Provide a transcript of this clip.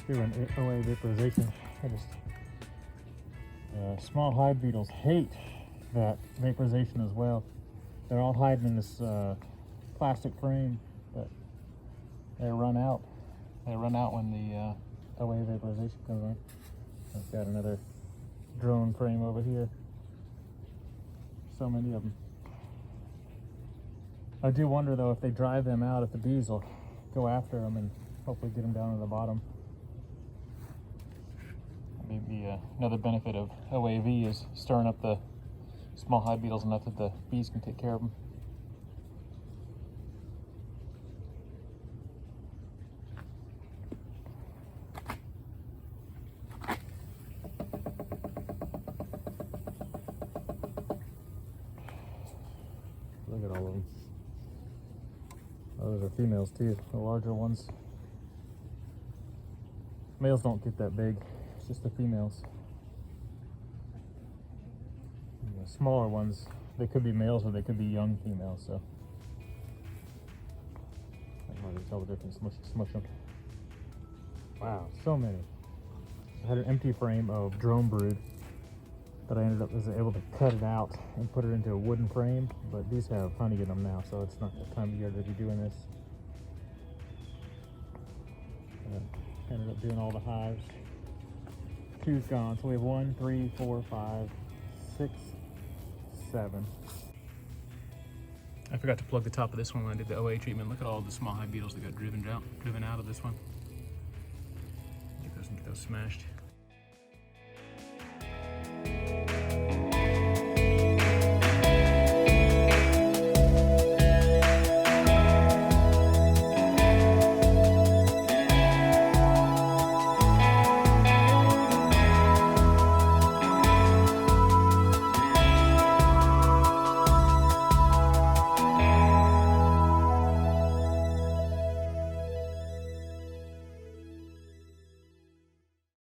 Here on OA vaporization, small hive beetles hate that vaporization as well. They're all hiding in this plastic frame, but they run out. They run out when the OA vaporization comes on. I've got another drone frame over here. So many of them. I do wonder though if they drive them out, if the bees will go after them and hopefully get them down to the bottom. Maybe another benefit of OAV is stirring up the small hive beetles enough that the bees can take care of them. Look at all of them. Oh, those are females too, the larger ones. Males don't get that big, it's just the females. And the smaller ones, they could be males or they could be young females, so I can hardly tell the difference. Smush them. Wow, so many. I had an empty frame of drone brood, but I was able to cut it out and put it into a wooden frame, but these have honey in them now, so it's not the time of year to be doing this. Ended up doing all the hives. Two's gone, so we have 1, 3, 4, 5, 6, 7. I forgot to plug the top of this one when I did the OA treatment. Look at all the small hive beetles that got driven out of this one. Get those smashed.